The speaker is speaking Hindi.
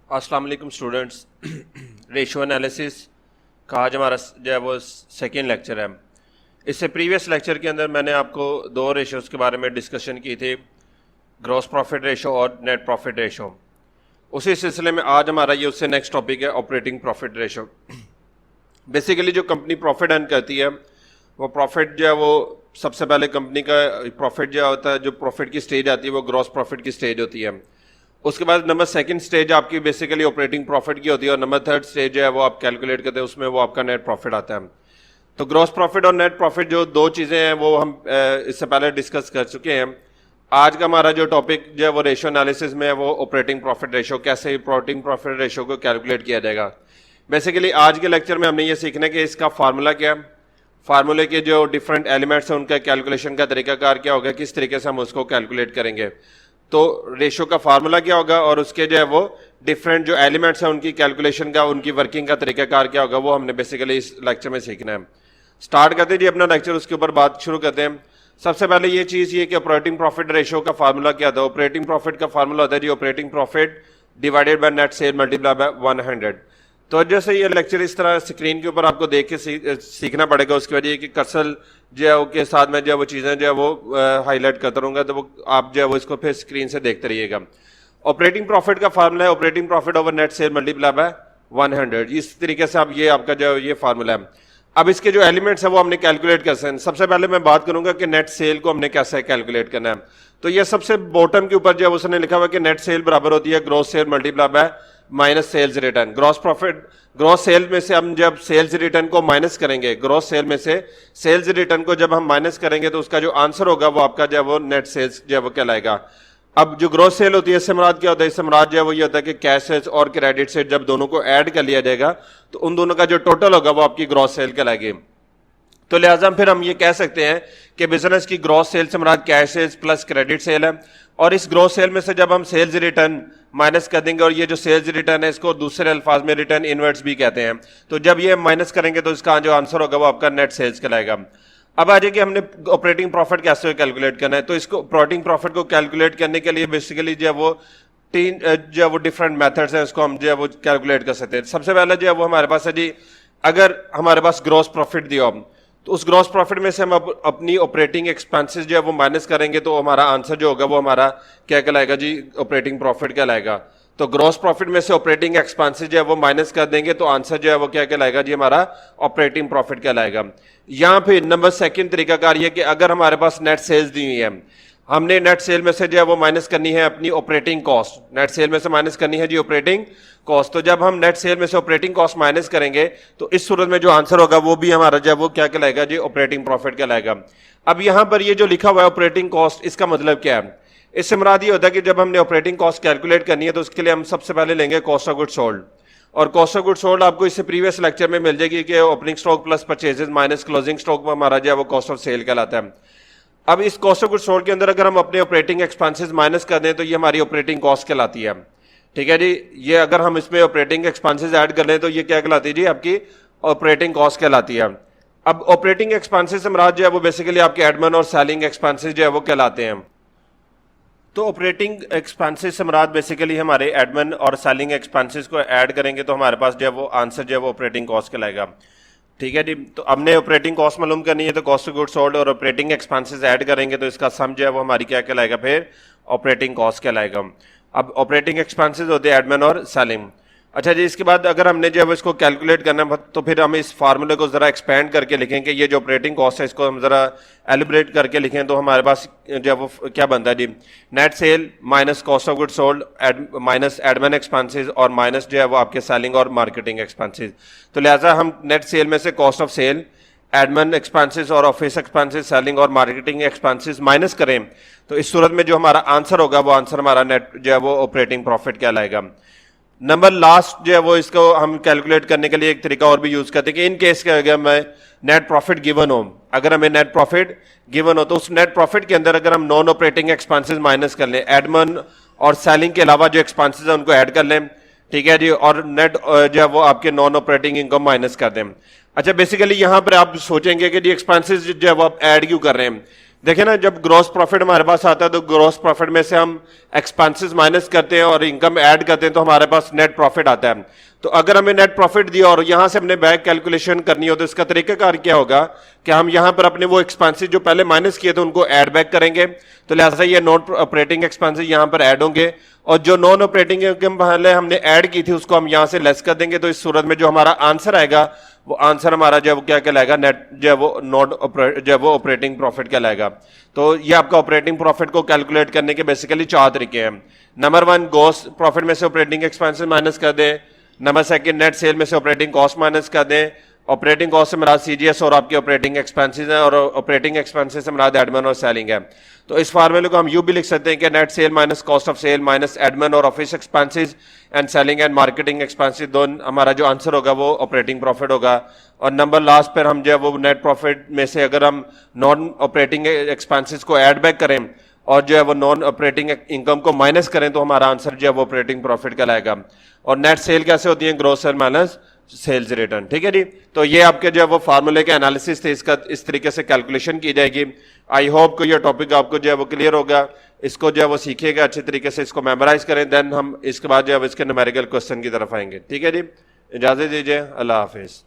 अस्सलाम वालेकुम स्टूडेंट्स। रेशो एनालिसिस का आज हमारा जो है वो सेकेंड लेक्चर है। इससे प्रीवियस लेक्चर के अंदर मैंने आपको दो रेशोज़ के बारे में डिस्कशन की थी, ग्रॉस प्रॉफिट रेशो और नेट प्रॉफिट रेशो। उसी सिलसिले में आज हमारा ये उससे नेक्स्ट टॉपिक है ऑपरेटिंग प्रॉफिट रेशो। बेसिकली जो कंपनी प्रॉफिट अर्न करती है वो प्रॉफिट जो है वो सबसे पहले कंपनी का प्रॉफिट जो होता है, जो प्रॉफिट की स्टेज आती है वो ग्रॉस प्रॉफिट की स्टेज होती है। उसके बाद नंबर सेकंड स्टेज आपकी बेसिकली ऑपरेटिंग प्रॉफिट की होती है और नंबर थर्ड स्टेज जो है वो आप कैलकुलेट करते हैं, उसमें वो आपका नेट प्रॉफिट आता है। तो ग्रॉस प्रॉफिट और नेट प्रॉफिट जो दो चीज़ें हैं वो हम इससे पहले डिस्कस कर चुके हैं। आज का हमारा जो टॉपिक जो है वो रेशो एनालिसिस में है, वो ऑपरेटिंग प्रॉफिट रेशो, कैसे ऑपरेटिंग प्रॉफिट रेशो को कैलकुलेट किया जाएगा। बेसिकली आज के लेक्चर में हमने ये सीखना है कि इसका फार्मूला क्या है, फार्मूले के जो डिफरेंट एलिमेंट्स हैं उनका कैलकुलेशन का तरीकाकार क्या होगा, किस तरीके से हम उसको कैलकुलेट करेंगे। तो रेशो का फार्मूला क्या होगा और उसके जो है वो डिफरेंट जो एलिमेंट्स हैं उनकी कैलकुलेशन का, उनकी वर्किंग का तरीकाकार क्या होगा, वो हमने बेसिकली इस लेक्चर में सीखना है। स्टार्ट करते हैं जी अपना लेक्चर, उसके ऊपर बात शुरू करते हैं। सबसे पहले ये चीज़ ये कि ऑपरेटिंग प्रॉफिट रेशो का फार्मूला क्या था। ऑपरेटिंग प्रॉफिट का फार्मूला होता है जी operating profit divided by net sale multiply by 100। तो जैसे ये लेक्चर इस तरह स्क्रीन के ऊपर आपको देख के सीखना पड़ेगा, उसकी वजह कि कर्सर जो है के साथ में जो है वो चीज़ें जो है वो हाईलाइट करता रहूँगा, तो वो आप जो है वो इसको फिर स्क्रीन से देखते रहिएगा। ऑपरेटिंग प्रॉफिट का फार्मूला है operating profit over net sale multiply by 100। इस तरीके से आप ये आपका जो ये फार्मूला है। अब इसके जो एलिमेंट्स है वो हमने कैलकुलेट कर सकते हैं। सबसे पहले मैं बात करूंगा कि नेट सेल को हमने कैसे कैलकुलेट करना है। तो ये सबसे बॉटम के ऊपर जो है उसने लिखा हुआ कि नेट सेल बराबर होती है gross sale multiply by minus sales return. Gross profit, gross sale में से हम जब सेल्स रिटर्न को माइनस करेंगे, ग्रॉस सेल में से सेल्स रिटर्न को जब हम माइनस करेंगे तो उसका जो आंसर होगा वो आपका जो है वो नेट सेल्स जो है वो कहलाएगा। अब जो ग्रॉस सेल होती है इससे मुराद क्या होता है, इससे मुराद जो है वो ये होता है कि कैश सेल्स और क्रेडिट सेल जब दोनों को ऐड कर लिया जाएगा तो उन दोनों का जो टोटल होगा वो आपकी ग्रॉस सेल कहलाएगी। तो लिहाजा फिर हम ये कह सकते हैं कि बिजनेस की ग्रॉस सेल से मुराद cash sales plus credit sale है, और इस ग्रॉस सेल में से जब हम सेल्स रिटर्न माइनस कर देंगे, और ये जो सेल्स रिटर्न है इसको दूसरे अल्फाज में रिटर्न इनवर्ट्स भी कहते हैं, तो जब ये माइनस करेंगे तो इसका जो आंसर होगा वो आपका नेट सेल्स कहलाएगा। अब आ जाए कि हमने ऑपरेटिंग प्रॉफिट कैसे कैलकुलेट करना है। तो इसको ऑपरेटिंग प्रॉफिट को कैलकुलेट करने के लिए बेसिकली जो है वो तीन जो है वो डिफरेंट मेथड्स हैं, उसको हम जो है वो कैलकुलेट कर सकते हैं। सबसे पहला जो है वो हमारे पास है जी, अगर हमारे पास ग्रॉस प्रॉफिट दिया हो तो उस ग्रॉस प्रॉफिट में से हम अपनी ऑपरेटिंग एक्सपेंसेस जो है वो माइनस करेंगे तो हमारा आंसर जो होगा वो हमारा क्या कहलाएगा जी, ऑपरेटिंग प्रॉफिट कहलाएगा। तो ग्रॉस प्रॉफिट में से ऑपरेटिंग एक्सपेंसेस जो है वो माइनस कर देंगे तो आंसर जो है वो क्या कहलाएगा जी, हमारा ऑपरेटिंग प्रॉफिट कहलाएगा। यहाँ पे नंबर सेकंड तरीकाकार ये कि अगर हमारे पास नेट सेल्स दी हुई है, हमने नेट सेल में से जो है वो माइनस करनी है अपनी ऑपरेटिंग कॉस्ट, नेट सेल में से माइनस करनी है जी ऑपरेटिंग कॉस्ट। तो जब हम नेट सेल में से ऑपरेटिंग कॉस्ट माइनस करेंगे तो इस सूरत में जो आंसर होगा वो भी हमारा जो है वो क्या कहलाएगा जी, ऑपरेटिंग प्रॉफिट कहलाएगा। अब यहाँ पर ये जो लिखा हुआ है ऑपरेटिंग कॉस्ट, इसका मतलब क्या है, इससे मुराद ये होता है कि जब हमने ऑपरेटिंग कॉस्ट कैलकुलेट करनी है तो उसके लिए हम सबसे पहले लेंगे कॉस्ट ऑफ गुड सोल्ड, और कॉस्ट ऑफ गुड सोल्ड आपको इससे प्रीवियस लेक्चर में मिल जाएगी कि opening stock plus purchases minus closing stock में हमारा जो है वो कॉस्ट ऑफ सेल कहलाता है। अब इस कॉस्ट ऑफ गुड सोल्ड के अंदर अगर हम अपने ऑपरेटिंग एक्सपेंसेस माइनस कर दें तो ये हमारी ऑपरेटिंग कॉस्ट कहलाती है। ठीक है जी, ये अगर हम इसमें ऑपरेटिंग एक्सपेंसेस ऐड कर लें तो ये क्या कहलाती है जी, आपकी ऑपरेटिंग कॉस्ट कहलाती है। अब ऑपरेटिंग एक्सपेंसेस से मुराद जो है वो बेसिकली आपके एडमिन और सेलिंग एक्सपेंसेस जो है वो कहलाते हैं। तो ऑपरेटिंग एक्सपेंसेस से मुराद बेसिकली हमारे एडमिन और सेलिंग एक्सपेंसेस को ऐड करेंगे तो हमारे पास जो है वो आंसर जो है वो ऑपरेटिंग कॉस्ट कहलाएगा। ठीक है जी, तो हमने ऑपरेटिंग कॉस्ट मालूम करनी है तो कॉस्ट ऑफ गुड सोल्ड और ऑपरेटिंग एक्सपेंसेस ऐड करेंगे तो इसका सम जो है वो हमारी क्या कहलाएगा, फिर ऑपरेटिंग कॉस्ट कहलाएगा। अब ऑपरेटिंग एक्सपेंसेस होते हैं एडमिन और सेलिंग। अच्छा जी, इसके बाद अगर हमने जो है इसको कैलकुलेट करना है तो फिर हम इस फार्मूले को जरा एक्सपेंड करके लिखेंगे। ये जो ऑपरेटिंग कॉस्ट है इसको हम जरा एलिब्रेट करके लिखें तो हमारे पास जो है वो क्या बनता है जी, net sale minus cost of good sold minus admin expenses और माइनस जो है वो आपके सेलिंग और मार्केटिंग एक्सपेंसेस। तो लिहाजा हम नेट सेल में से cost of sale, admin expenses और ऑफिस एक्सपेंसेस, सेलिंग और मार्केटिंग एक्सपेंसेस माइनस करें तो इस सूरत में जो हमारा आंसर होगा वो आंसर हमारा नेट जो है वो ऑपरेटिंग प्रॉफिट कहलाएगा। नंबर लास्ट जो है वो इसको हम कैलकुलेट करने के लिए एक तरीका और भी यूज करते हैं कि इन केस के अगर मैं नेट प्रॉफिट गिवन हो, अगर हमें नेट प्रॉफिट गिवन हो तो उस नेट प्रॉफिट के अंदर अगर हम नॉन ऑपरेटिंग एक्सपेंसेस माइनस कर लें, एडमिन और सेलिंग के अलावा जो एक्सपेंसेस है उनको ऐड कर लें, ठीक है जी, और नेट जो है वो आपके नॉन ऑपरेटिंग इनकम माइनस कर दें। अच्छा, बेसिकली यहाँ पर आप सोचेंगे कि जी एक्सपेंसेस जो है वो आप ऐड क्यों कर रहे हैं। देखिए ना, जब ग्रॉस प्रॉफिट हमारे पास आता है तो ग्रॉस प्रॉफिट में से हम एक्सपेंसेस माइनस करते हैं और इनकम ऐड करते हैं तो हमारे पास नेट प्रॉफिट आता है। तो अगर हमें नेट प्रॉफिट दिया और यहां से हमने बैक कैलकुलेशन करनी हो तो इसका तरीकाकार क्या होगा कि हम यहां पर अपने वो एक्सपेंसेस जो पहले माइनस किए थे उनको ऐड बैक करेंगे, तो लिहाजा ये नॉन ऑपरेटिंग एक्सपेंसेस यहां पर ऐड होंगे और जो नॉन ऑपरेटिंग इनकम पहले हमने ऐड की थी उसको हम यहां से लेस कर देंगे। तो इस सूरत में जो हमारा आंसर आएगा वो आंसर हमारा जो है वो क्या कहलाएगा, नेट जो है वो नॉन जो है वो ऑपरेटिंग प्रॉफिट कहलाएगा। तो ये आपका ऑपरेटिंग प्रॉफिट को कैलकुलेट करने के बेसिकली 4 तरीके हैं। नंबर 1, ग्रॉस प्रॉफिट में से ऑपरेटिंग एक्सपेंसेस माइनस कर दें। नंबर 2, नेट सेल में से ऑपरेटिंग कॉस्ट माइनस कर दें। ऑपरेटिंग कॉस्ट से मराद सीजीएस और आपके ऑपरेटिंग एक्सपेंसेस हैं और ऑपरेटिंग एक्सपेंसेस से मराद एडमिन और सेलिंग है। तो इस फार्मूले को हम यूं भी लिख सकते हैं कि net sale minus cost of sale minus admin और office expenses and selling and marketing expenses, दोनों हमारा जो आंसर होगा वो ऑपरेटिंग प्रॉफिट होगा। और नंबर लास्ट पर हम जो है वो नेट प्रॉफिट में से अगर हम नॉन ऑपरेटिंग एक्सपेंसेस को ऐड बैक करें और जो है वो नॉन ऑपरेटिंग इनकम को माइनस करें तो हमारा आंसर जो है वो ऑपरेटिंग प्रॉफिट कहलाएगा। और नेट सेल कैसे होती है, gross sale minus sales return. ठीक है जी, तो ये आपके जो है वो फार्मूले के एनालिसिस थे, इसका इस तरीके से कैलकुलेशन की जाएगी। आई होप को ये टॉपिक आपको जो है वो क्लियर होगा, इसको जो है वो सीखिएगा अच्छे तरीके से, इसको मेमोराइज करें, देन हम इसके बाद जो है इसके न्यूमेरिकल क्वेश्चन की तरफ आएंगे। ठीक है जी, इजाजत दीजिए, अल्लाह हाफिज।